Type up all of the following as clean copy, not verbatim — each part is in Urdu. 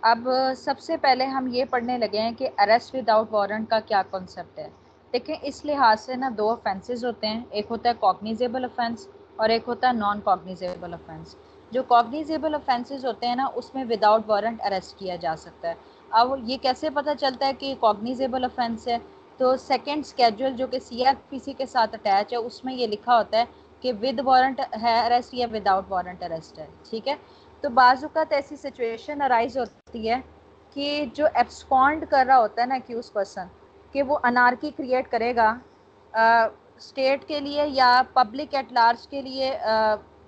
اب سب سے پہلے ہم یہ پڑھنے لگے ہیں کہ اریسٹ وداؤٹ وارنٹ کا کیا کنسیپٹ ہے. دیکھیں اس لحاظ سے نا دو offences ہوتے ہیں، ایک ہوتا ہے cognizable offense اور ایک ہوتا ہے نان cognizable offense. جو cognizable offences ہوتے ہیں نا اس میں وداؤٹ وارنٹ اریسٹ کیا جا سکتا ہے. اب یہ کیسے پتہ چلتا ہے کہ cognizable offense ہے؟ تو سیکنڈ اسکیجول جو کہ CRPC کے ساتھ اٹیچ ہے اس میں یہ لکھا ہوتا ہے کہ ود وارنٹ ہے اریسٹ یا وداؤٹ وارنٹ اریسٹ ہے. ٹھیک ہے، تو بعض اوقات ایسی سچویشن ارائز ہوتی ہے کہ جو ایبسکونڈ کر رہا ہوتا ہے نا ایکیوز پرسن کہ وہ انارکی کریٹ کرے گا اسٹیٹ کے لیے یا پبلک ایٹ لارج کے لیے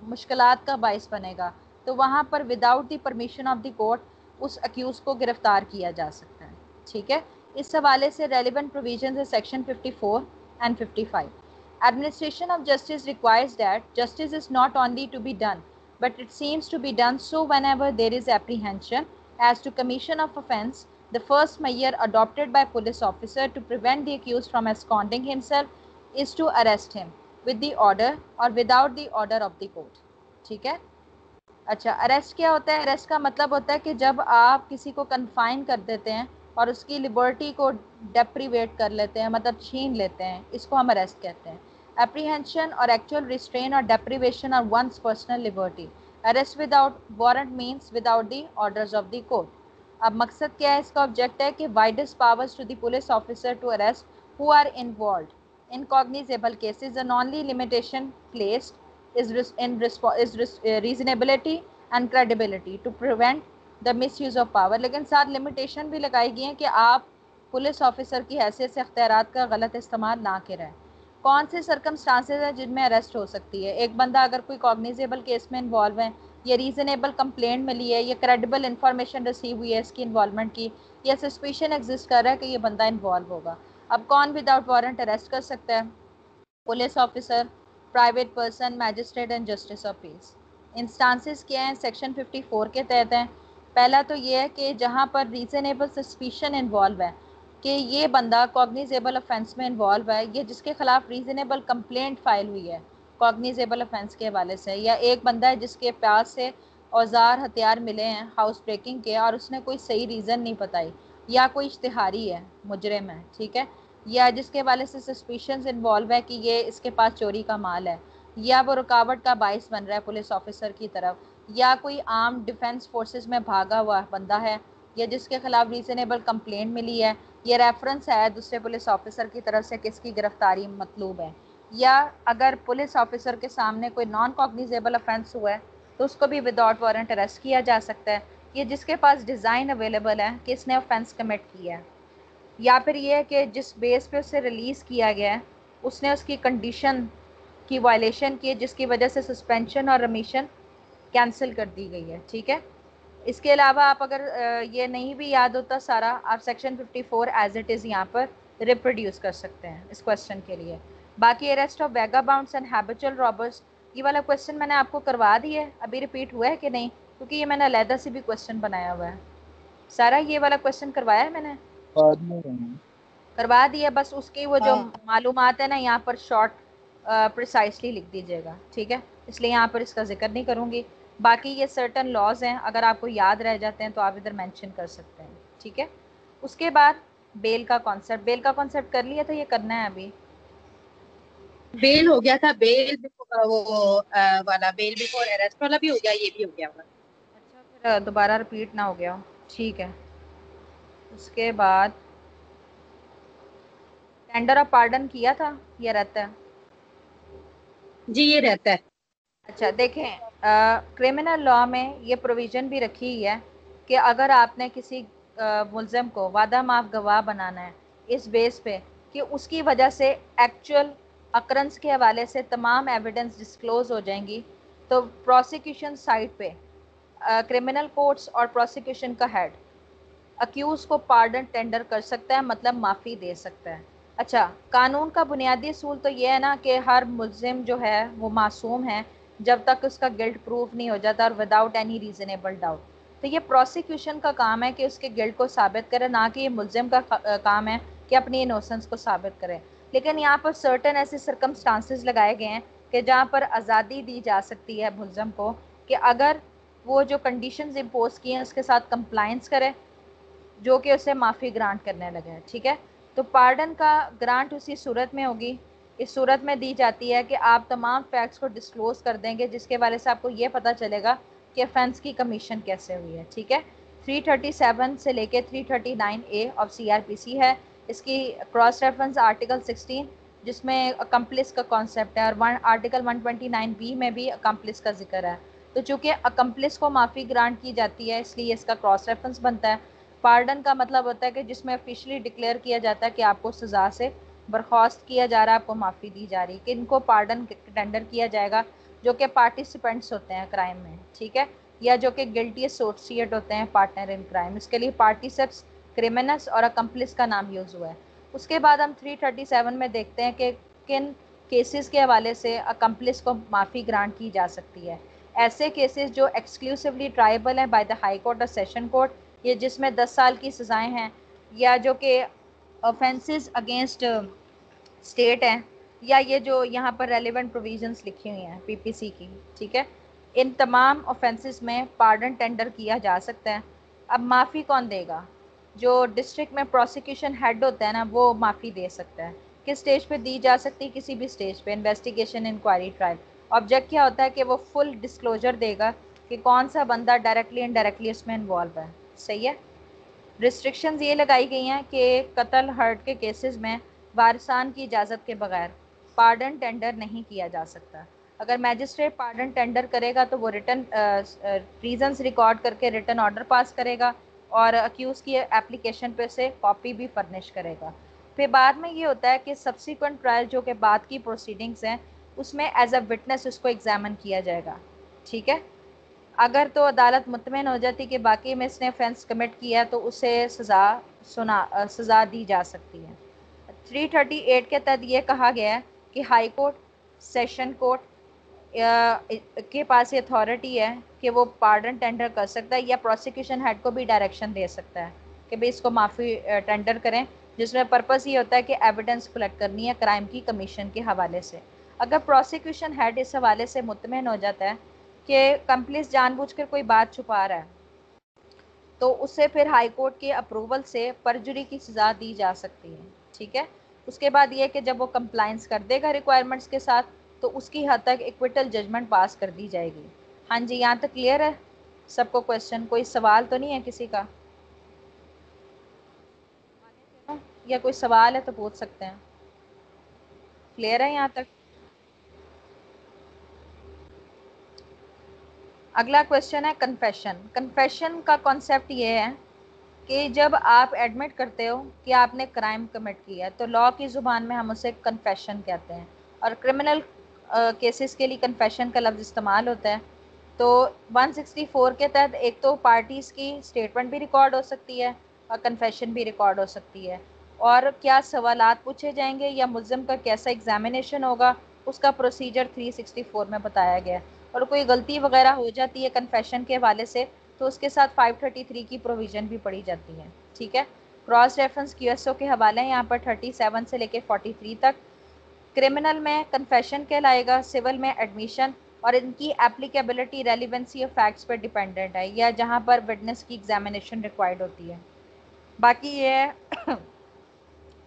مشکلات کا باعث بنے گا، تو وہاں پر without the permission of the court اس اکیوز کو گرفتار کیا جا سکتا ہے. ٹھیک ہے، اس حوالے سے ریلیونٹ پروویژنز ہے section 54 and 55. Administration of justice requires that justice is not only to be done, but it seems to be done so whenever there is apprehension as to commission of offence. The first measure adopted by police officer to prevent the accused from absconding himself is to arrest him with the order or without the order of the court. ٹھیک ہے، اچھا اریسٹ کیا ہوتا ہے؟ اریسٹ کا مطلب ہوتا ہے کہ جب آپ کسی کو کنفائن کر دیتے ہیں اور اس کی لبرٹی کو ڈیپریویٹ کر لیتے ہیں، مطلب چھین لیتے ہیں، اس کو ہم اریسٹ کہتے ہیں. اپریہینشن اور ایکچوئل ریسٹرین اور deprivation or one's personal liberty. Arrest without warrant means without the orders of the court. اب مقصد کیا ہے اس کا؟ آبجیکٹ ہے کہ widest powers to the police officer to arrest who are involved in cognizable cases. The only limitation placed is reasonability and credibility to prevent the misuse of power. لیکن ساتھ لمیٹیشن بھی لگائی گئی ہیں کہ آپ پولیس آفیسر کی حیثیت سے اختیارات کا غلط استعمال نہ کریں. کون سے سرکمسٹانسز ہیں جن میں اریسٹ ہو سکتی ہے؟ ایک بندہ اگر کوئی کوگنیزیبل کیس میں انوالو ہے، یا ریزنیبل کمپلینٹ ملی ہے، یا کریڈیبل انفارمیشن ریسیو ہوئی ہے اس کی انوالومنٹ کی، یا سسپیشن ایگزسٹ کر رہا ہے کہ یہ بندہ انوالو ہوگا. اب کون وداؤٹ وارنٹ اریسٹ کر سکتا ہے؟ Police officer, private person, magistrate and justice of peace. Instances کیا ہیں؟ سیکشن 54 کے تحت ہیں. پہلا تو یہ ہے کہ جہاں پر ریزنیبل سسپیشن انوالو ہے کہ یہ بندہ کوگنیزیبل offense میں انوالو ہے، یہ جس کے خلاف ریزنیبل کمپلینٹ فائل ہوئی ہے کوگنیزیبل offense کے حوالے سے، یا ایک بندہ ہے جس کے پاس سے اوزار ہتھیار ملے ہیں ہاؤس بریکنگ کے اور اس نے کوئی صحیح ریزن نہیں بتائی، یا کوئی اشتہاری ہے، مجرم ہے. ٹھیک ہے، یا جس کے حوالے سے سسپیشنز انوالو ہے کہ یہ اس کے پاس چوری کا مال ہے، یا وہ رکاوٹ کا باعث بن رہا ہے پولیس آفیسر کی طرف، یا کوئی عام ڈیفنس فورسز میں بھاگا ہوا بندہ ہے، یا جس کے خلاف ریزنیبل کمپلینٹ ملی ہے، یہ ریفرنس ہے دوسرے پولیس آفیسر کی طرف سے کس کی گرفتاری مطلوب ہے. یا اگر پولیس آفیسر کے سامنے کوئی نان کوگنیزیبل offense ہوا ہے تو اس کو بھی وداؤٹ وارنٹ اریسٹ کیا جا سکتا ہے. یہ جس کے پاس ڈیزائن اویلیبل ہے کہ اس نے offense کمٹ کیا ہے، یا پھر یہ ہے کہ جس بیس پہ اسے ریلیز کیا گیا ہے اس نے اس کی کنڈیشن کی وائلیشن کی ہے جس کی وجہ سے سسپینشن اور رمیشن کینسل کر دی گئی ہے. ٹھیک ہے، اس کے علاوہ آپ اگر یہ نہیں بھی یاد ہوتا سارا، آپ سیکشن 54 ایز اٹ از یہاں پر ریپروڈیوس کر سکتے ہیں اس کویشچن کے لیے. باقی arrest of Vega bounds and ہیبچل رابرس، یہ والا کویشچن میں نے آپ کو کروا دیا ہے، ابھی ریپیٹ ہوا ہے کہ نہیں؟ کیونکہ یہ میں نے علیحدہ سے بھی کویشچن بنایا ہوا ہے. سارا یہ والا کویشچن کروایا ہے میں نے؟ کروا دیا. بس اس کی وہ جو معلومات ہے نا یہاں پر شارٹ پریسائسلی لکھ دیجیے گا. ٹھیک ہے، اس لیے یہاں پر اس کا ذکر نہیں کروں گی. باقی یہ سرٹن لاز ہیں، اگر آپ کو یاد رہ جاتے ہیں تو آپ ادھر مینشن کر سکتے ہیں. ٹھیک ہے، اس کے بعد بیل کا کانسیپٹ. بیل کا کانسیپٹ کر لیا تھا، یہ کرنا ہے ابھی؟ بیل ہو گیا تھا، بیل وہ والا بیل بیفور اریسٹ والا بھی ہو گیا، یہ بھی ہو گیا ہوا. اچھا، پھر دوبارہ ریپیٹ نہ ہو گیا ہو. ٹھیک ہے، اس کے بعد ٹینڈر آف پارڈن کیا تھا، یہ رہتا ہے. جی یہ رہتا ہے. اچھا دیکھیں، کرمنل لاء میں یہ پروویژن بھی رکھی ہے کہ اگر آپ نے کسی ملزم کو وعدہ معاف گواہ بنانا ہے اس بیس پہ کہ اس کی وجہ سے ایکچوئل اکرنس کے حوالے سے تمام ایویڈنس ڈسکلوز ہو جائیں گی، تو پروسیکیوشن سائٹ پہ کرمنل کورٹس اور پروسیکیوشن کا ہیڈ اکیوز کو پارڈن ٹینڈر کر سکتا ہے، مطلب معافی دے سکتا ہے. اچھا، قانون کا بنیادی اصول تو یہ ہے نا کہ ہر ملزم جو ہے وہ معصوم ہے جب تک اس کا گلٹ پروف نہیں ہو جاتا، اور وداؤٹ اینی ریزنیبل ڈاؤٹ. تو یہ پروسیکیوشن کا کام ہے کہ اس کے گلٹ کو ثابت کرے، نہ کہ یہ ملزم کا کام ہے کہ اپنی انوسنس کو ثابت کرے. لیکن یہاں پر سرٹن ایسے سرکمسٹانسز لگائے گئے ہیں کہ جہاں پر آزادی دی جا سکتی ہے ملزم کو کہ اگر وہ جو کنڈیشنز امپوز کی ہیں اس کے ساتھ کمپلائنس کرے جو کہ اسے معافی گرانٹ کرنے لگے. ٹھیک ہے, تو پارڈن کا گرانٹ اسی صورت میں ہوگی, اس صورت میں دی جاتی ہے کہ آپ تمام فیکٹس کو ڈسکلوز کر دیں گے جس کے بارے سے آپ کو یہ پتہ چلے گا کہ افینس کی کمیشن کیسے ہوئی ہے. ٹھیک ہے, 337 سے لے کے 339A آف CRPC ہے. اس کی کراس ریفرنس آرٹیکل 16 جس میں اکمپلس کا کانسیپٹ ہے, اور آرٹیکل 129B میں بھی اکمپلس کا ذکر ہے. تو چونکہ اکمپلس کو معافی گرانٹ کی جاتی ہے اس لیے اس کا کراس ریفرنس بنتا ہے. پارڈن کا مطلب ہوتا ہے کہ جس میں آفیشلی ڈکلیئر کیا جاتا ہے کہ آپ کو سزا سے برخاست کیا جا رہا ہے, آپ کو معافی دی جا رہی ہے, کہ ان کو پارڈن ٹینڈر کیا جائے گا جو کہ پارٹیسپینٹس ہوتے ہیں کرائم میں. ٹھیک ہے, یا جو کہ گلٹی ایسوسیٹ ہوتے ہیں پارٹنر ان کرائم. اس کے لیے پارٹیسپس, کرمنلس اور اکمپلس کا نام یوز ہوا ہے. اس کے بعد ہم 337 میں دیکھتے ہیں کہ کن کیسز کے حوالے سے اکمپلس کو معافی گرانٹ کی جا سکتی ہے. ایسے کیسز جو ایکسکلوسیولی ٹرائبل ہیں بائی دا ہائی کورٹ اور سیشن کورٹ, یہ جس میں 10 سال کی سزائیں ہیں, یا جو کہ آفینسز اگینسٹ اسٹیٹ ہیں, یا یہ جو یہاں پر ریلیونٹ پروویژنس لکھی ہوئی ہیں PPC کی. ٹھیک ہے, ان تمام آفینسز میں پارڈن ٹینڈر کیا جا سکتا ہے. اب معافی کون دے گا؟ جو ڈسٹرکٹ میں پروسیکیوشن ہیڈ ہوتا ہے نا, وہ معافی دے سکتا ہے. کس اسٹیج پہ دی جا سکتی ہے؟ کسی بھی اسٹیج پہ, انویسٹیگیشن, انکوائری, ٹرائل. آبجیکٹ کیا ہوتا ہے کہ وہ فل ڈسکلوجر دے گا کہ کون سا بندہ ڈائریکٹلی انڈائریکٹلی اس میں انوالو ہے. صحیح ہے. ریسٹرکشنز یہ لگائی گئی ہیں کہ قتل ہرٹ کے کیسز میں وارثان کی اجازت کے بغیر پارڈن ٹینڈر نہیں کیا جا سکتا. اگر میجسٹریٹ پارڈن ٹینڈر کرے گا تو وہ ریٹن ریزنز ریکارڈ کر کے ریٹن آرڈر پاس کرے گا, اور اکیوز کی اپلیکیشن پہ سے کاپی بھی فرنش کرے گا. پھر بعد میں یہ ہوتا ہے کہ سبسیکوینٹ ٹرائل جو کہ بعد کی پروسیڈنگز ہیں اس میں ایز اے وٹنس اس کو ایگزامن کیا جائے گا. ٹھیک ہے, اگر تو عدالت مطمئن ہو جاتی کہ باقی میں اس نے offense کمٹ کیا تو اسے سزا دی جا سکتی ہے. 338 کے تحت یہ کہا گیا ہے کہ ہائی کورٹ, سیشن کورٹ کے پاس یہ اتھارٹی ہے کہ وہ پارڈن ٹینڈر کر سکتا ہے, یا پروسیکیوشن ہیڈ کو بھی ڈائریکشن دے سکتا ہے کہ بھئی اس کو معافی ٹینڈر کریں, جس میں پرپس یہ ہوتا ہے کہ ایویڈنس کلیکٹ کرنی ہے کرائم کی کمیشن کے حوالے سے. اگر پروسیکیوشن ہیڈ اس حوالے سے مطمئن ہو جاتا ہے کہ کمپلیس جان بوجھ کر کوئی بات چھپا رہا ہے تو اسے پھر ہائی کورٹ کے اپروول سے پرجری کی سزا دی جا سکتی ہے. ٹھیک ہے, اس کے بعد یہ کہ جب وہ کمپلائنس کر دے گا ریکوائرمنٹس کے ساتھ تو اس کی حد تک ایکویٹل ججمنٹ پاس کر دی جائے گی. ہاں جی, یہاں تک کلیئر ہے سب کو؟ کویشچن, کوئی سوال تو نہیں ہے کسی کا؟ یا کوئی سوال ہے تو پوچھ سکتے ہیں. کلیئر ہے یہاں تک؟ اگلا کویشچن ہے کنفیشن. کنفیشن کا کانسیپٹ یہ ہے کہ جب آپ ایڈمٹ کرتے ہو کہ آپ نے کرائم کمٹ کیا ہے تو لاء کی زبان میں ہم اسے کنفیشن کہتے ہیں, اور کرمنل کیسز کے لیے کنفیشن کا لفظ استعمال ہوتا ہے. تو 164 کے تحت ایک تو پارٹیز کی اسٹیٹمنٹ بھی ریکارڈ ہو سکتی ہے اور کنفیشن بھی ریکارڈ ہو سکتی ہے, اور کیا سوالات پوچھے جائیں گے یا ملزم کا کیسا ایگزامینیشن ہوگا اس کا پروسیجر 364 میں بتایا گیا ہے. اور کوئی غلطی وغیرہ ہو جاتی ہے کنفیشن کے حوالے سے تو اس کے ساتھ 533 کی پروویژن بھی پڑھی جاتی ہے. ٹھیک ہے, کراس ریفرنس QSO کے حوالے ہیں یہاں پر 37 سے لے کے 43 تک. کرمنل میں کنفیشن کہلائے گا, سول میں ایڈمیشن, اور ان کی applicability relevancy of facts per dependent ہے, یا جہاں پر وٹنس کی ایگزامینیشن ریکوائرڈ ہوتی ہے. باقی یہ ہے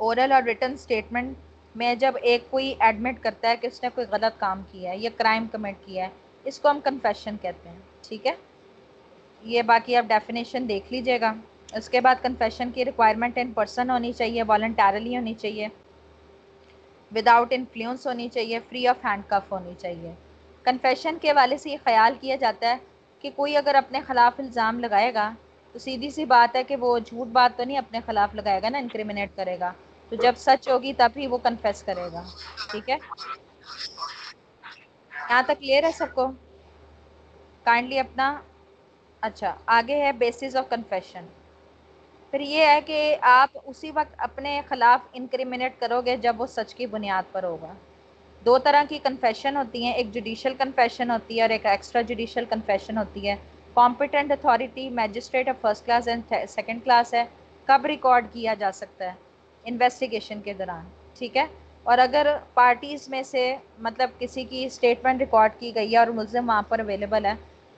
اورل اور ریٹن اسٹیٹمنٹ میں جب ایک کوئی ایڈمٹ کرتا ہے کہ اس نے کوئی غلط کام کیا ہے یا کرائم کمٹ کیا ہے, اس کو ہم کنفیشن کہتے ہیں. ٹھیک ہے, یہ باقی آپ ڈیفینیشن دیکھ لیجئے گا. اس کے بعد کنفیشن کی ریکوائرمنٹ ان پرسن ہونی چاہیے, والنٹیرلی ہونی چاہیے, وداؤٹ انفلوئنس ہونی چاہیے, فری آف ہینڈ کف ہونی چاہیے. کنفیشن کے حوالے سے یہ خیال کیا جاتا ہے کہ کوئی اگر اپنے خلاف الزام لگائے گا تو سیدھی سی بات ہے کہ وہ جھوٹ بات تو نہیں اپنے خلاف لگائے گا نا, انکریمنیٹ کرے گا, تو جب سچ ہوگی تب ہی وہ کنفیس کرے گا. ٹھیک ہے, یہاں تک کلیئر ہے سب کو؟ کائنڈلی اپنا اچھا آگے ہے بیسز آف کنفیشن. پھر یہ ہے کہ آپ اسی وقت اپنے خلاف انکریمنیٹ کرو گے جب وہ سچ کی بنیاد پر ہوگا. دو طرح کی کنفیشن ہوتی ہیں, ایک جوڈیشل کنفیشن ہوتی ہے اور ایک ایکسٹرا جوڈیشل کنفیشن ہوتی ہے. Competent authority magistrate of first class and second class ہے. کب ریکارڈ کیا جا سکتا ہے؟ انویسٹیگیشن کے دوران. ٹھیک ہے, اور اگر پارٹیز میں سے مطلب کسی کی اسٹیٹمنٹ ریکارڈ کی گئی ہے اور ملزم وہاں پر اویلیبل ہے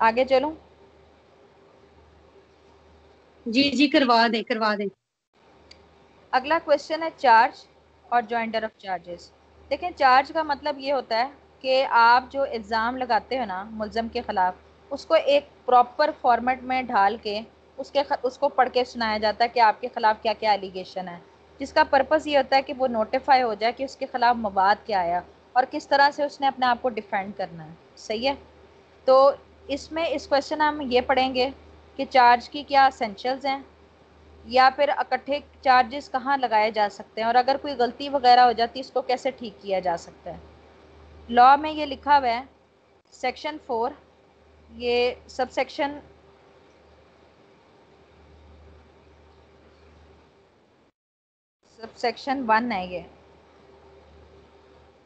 آگے چلوں؟ جی جی کروا دیں. اگلا کوشچن ہے چارج اور جوائنٹر آف چارجز. دیکھیں چارج کا مطلب یہ ہوتا ہے کہ آپ جو الزام لگاتے ہو نا ملزم کے خلاف، اس کو ایک پراپر فارمیٹ میں ڈھال کے اس کو پڑھ کے سنایا جاتا ہے کہ آپ کے خلاف کیا کیا ایلیگیشن ہے، جس کا پرپس یہ ہوتا ہے کہ وہ نوٹیفائی ہو جائے کہ اس کے خلاف مواد کیا آیا اور کس طرح سے اس نے اپنے آپ کو ڈیفینڈ کرنا ہے. صحیح ہے؟ تو اس میں اس کوشچن ہم یہ پڑھیں گے کہ چارج کی کیا اسینشلز ہیں، یا پھر اکٹھے چارجز کہاں لگائے جا سکتے ہیں، اور اگر کوئی غلطی وغیرہ ہو جاتی ہے اس کو کیسے ٹھیک کیا جا سکتا ہے. لاء میں یہ لکھا ہوا ہے سیکشن 4، یہ سب سیکشن سب سیکشن 1 ہے یہ،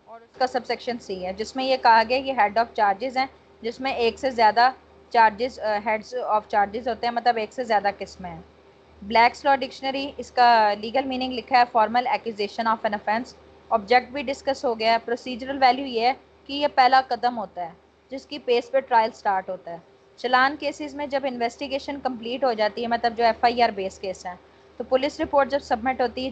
اور اس کا سب سیکشن سی ہے، جس میں یہ کہا گیا یہ ہیڈ آف چارجز ہیں، جس میں ایک سے زیادہ چارجز ہیڈز آف چارجز ہوتے ہیں، مطلب ایک سے زیادہ قسمیں ہیں. بلیکس لاء ڈکشنری اس کا لیگل میننگ لکھا ہے formal accusation of an offense. Object بھی ڈسکس ہو گیا ہے. پروسیجرل ویلیو یہ ہے کہ یہ پہلا قدم ہوتا ہے جس کی پیس پہ ٹرائل سٹارٹ ہوتا ہے. چلان کیسز میں جب انویسٹیگیشن کمپلیٹ ہو جاتی ہے، مطلب جو F I R base case ہے، تو پولیس رپورٹ جب سبمٹ ہوتی ہے،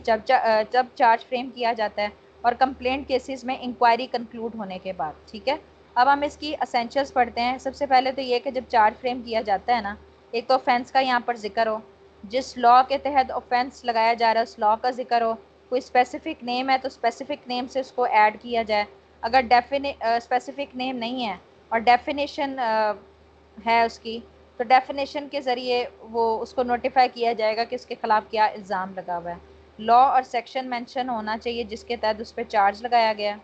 جب چارج فریم کیا جاتا ہے، اور کمپلینٹ کیسز میں انکوائری کنکلوڈ ہونے کے بعد. ٹھیک ہے، اب ہم اس کی اسینشلس پڑھتے ہیں. سب سے پہلے تو یہ کہ جب چارج فریم کیا جاتا ہے نا، ایک تو offense کا یہاں پر ذکر ہو، جس لاء کے تحت offense لگایا جا رہا ہے اس لاء کا ذکر ہو، کوئی اسپیسیفک نیم ہے تو اسپیسیفک نیم سے اس کو ایڈ کیا جائے. اگر اسپیسیفک نیم نہیں ہے اور ڈیفینیشن ہے اس کی، تو ڈیفینیشن کے ذریعے وہ اس کو نوٹیفائی کیا جائے گا کہ اس کے خلاف کیا الزام لگا ہوا ہے. لاء اور سیکشن مینشن ہونا چاہیے جس کے تحت اس پہ چارج لگایا گیا.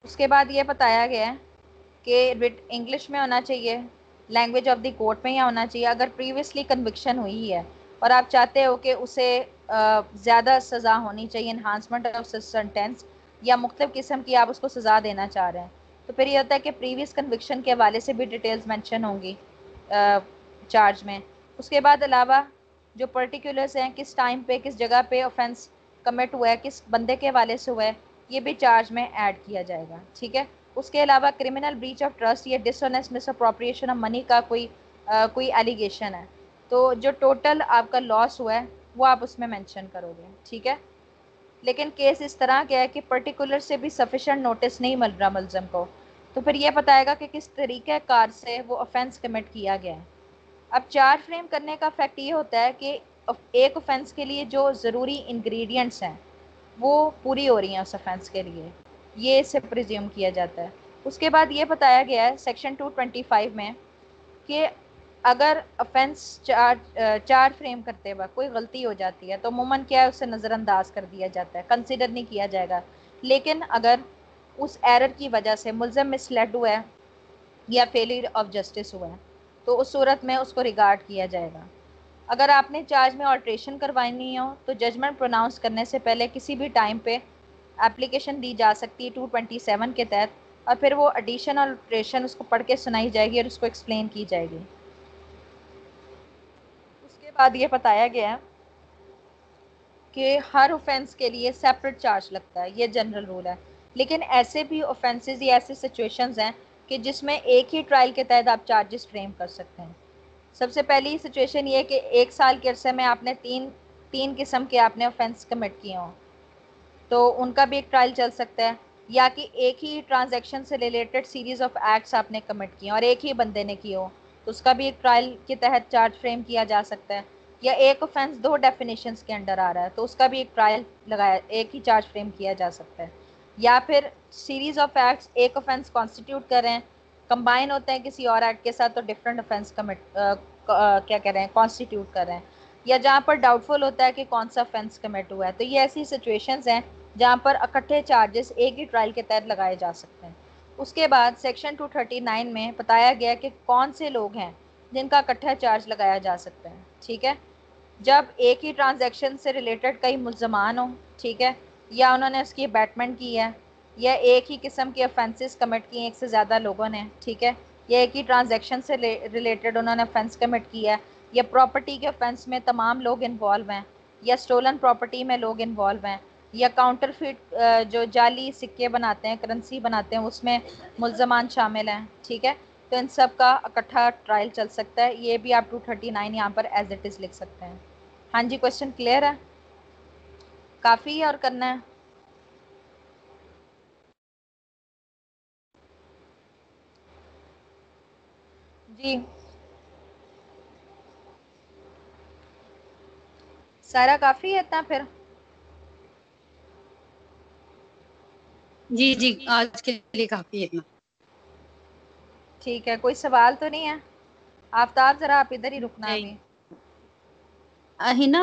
اس کے بعد یہ بتایا گیا ہے کہ انگلش میں ہونا چاہیے، لینگویج آف دی کورٹ میں ہی ہونا چاہیے. اگر پریویسلی کنوکشن ہوئی ہے اور آپ چاہتے ہو کہ اسے زیادہ سزا ہونی چاہیے، انہانسمنٹ آف سینٹینس، یا مختلف قسم کی آپ اس کو سزا دینا چاہ رہے ہیں، تو پھر یہ ہوتا ہے کہ پریویس کنوکشن کے حوالے سے بھی ڈیٹیلز مینشن ہوں گی چارج میں. اس کے بعد علاوہ جو پرٹیکولرز ہیں، کس ٹائم پہ کس جگہ پہ آفینس کمٹ ہوا ہے، کس بندے کے حوالے سے ہوا ہے، یہ بھی چارج میں ایڈ کیا جائے گا. ٹھیک ہے. اس کے علاوہ کرمنل بریچ آف ٹرسٹ یا dishonest misappropriation of money کا کوئی ایلیگیشن ہے، تو جو ٹوٹل آپ کا لاس ہوا ہے وہ آپ اس میں مینشن کرو گے. ٹھیک ہے. لیکن کیس اس طرح کیا ہے کہ پرٹیکولر سے بھی سفیشینٹ نوٹس نہیں مل رہا ملزم کو، تو پھر یہ بتائے گا کہ کس طریقہ کار سے وہ آفینس کمٹ کیا گیا ہے. اب چارج فریم کرنے کا فیکٹ یہ ہوتا ہے کہ ایک آفینس کے لیے جو ضروری انگریڈینٹس ہیں وہ پوری ہو رہی ہیں اس آفینس کے لیے، یہ اس سے پریزیوم کیا جاتا ہے. اس کے بعد یہ بتایا گیا ہے سیکشن 225 میں کہ اگر آفینس چارج فریم کرتے وقت کوئی غلطی ہو جاتی ہے تو عموماً کیا ہے اسے نظر انداز کر دیا جاتا ہے، کنسیڈر نہیں کیا جائے گا. لیکن اگر اس ایرر کی وجہ سے ملزم مس لیڈ ہوا ہے یا فیلئر آف جسٹس ہوا ہے تو اس صورت میں اس کو ریگارڈ کیا جائے گا. اگر آپ نے چارج میں آلٹریشن کروانی ہو تو ججمنٹ پروناؤنس کرنے سے پہلے کسی بھی ٹائم پہ اپلیکیشن دی جا سکتی ہے 227 کے تحت، اور پھر وہ ایڈیشن اور الٹریشن اس کو پڑھ کے سنائی جائے گی اور اس کو ایکسپلین کی جائے گی. اس کے بعد یہ بتایا گیا کہ ہر اوفینس کے لیے سیپریٹ چارج لگتا ہے، یہ جنرل رول ہے. لیکن ایسے بھی اوفینسز یا ایسے سچویشنز ہیں کہ جس میں ایک ہی ٹرائل کے تحت آپ چارجز فریم کر سکتے ہیں. سب سے پہلی سچویشن یہ کہ ایک سال کے عرصے میں آپ نے تین قسم کے آپ نے اوفینس کمٹ کیے ہوں تو ان کا بھی ایک ٹرائل چل سکتا ہے. یا کہ ایک ہی ٹرانزیکشن سے ریلیٹڈ سیریز آف ایکٹس آپ نے کمٹ کیے اور ایک ہی بندے نے کیے ہو تو اس کا بھی ایک ٹرائل کے تحت چارج فریم کیا جا سکتا ہے. یا ایک اوفینس 2 ڈیفینیشنز کے انڈر آ رہا ہے تو اس کا بھی ایک ٹرائل لگایا، ایک ہی چارج فریم کیا جا سکتا ہے. یا پھر سیریز آف ایکٹس ایک اوفینس کانسٹیٹیوٹ کر رہے ہیں، کمبائن ہوتے ہیں کسی اور ایکٹ کے ساتھ تو ڈفرینٹ اوفینس کیا کہہ رہے ہیں کانسٹیٹیوٹ کر رہے ہیں. یا جہاں پر ڈاؤٹ فل ہوتا ہے کہ کون سا اوفینس کمٹ ہوا ہے، تو یہ ایسی سچویشنز ہیں جہاں پر اکٹھے چارجز ایک ہی ٹرائل کے تحت لگائے جا سکتے ہیں. اس کے بعد سیکشن 239 میں بتایا گیا کہ کون سے لوگ ہیں جن کا اکٹھا چارج لگایا جا سکتا ہے. ٹھیک ہے. جب ایک ہی ٹرانزیکشن سے ریلیٹڈ کئی ملزمان ہوں، ٹھیک ہے، یا انہوں نے اس کی بیٹمنٹ کی ہے، یا ایک ہی قسم کے offenses کمٹ کیے ایک سے زیادہ لوگوں نے، ٹھیک ہے، یا ایک ہی ٹرانزیکشن سے ریلیٹڈ انہوں نے offense کمٹ کیا ہے، یا پراپرٹی کے offense میں تمام لوگ انوالو ہیں، یا اسٹولن پراپرٹی میں لوگ انوالو ہیں، یا کاؤنٹر فیٹ جو جعلی سکے بناتے ہیں، کرنسی بناتے ہیں، اس میں ملزمان شامل ہیں، ٹھیک ہے، تو ان سب کا اکٹھا ٹرائل چل سکتا ہے. یہ بھی آپ 239 یہاں پر ایز اٹ از لکھ سکتے ہیں. ہاں جی، کوشچن کلیئر ہے؟ کافی ہے اور کرنا ہے؟ جی سارا کافی ہے اتنا پھر؟ جی جی آج کے لیے کافی ہے اتنا. ٹھیک ہے، کوئی سوال تو نہیں ہے؟ آفتاب ذرا آپ ادھر ہی رکنا ابھی. ہنا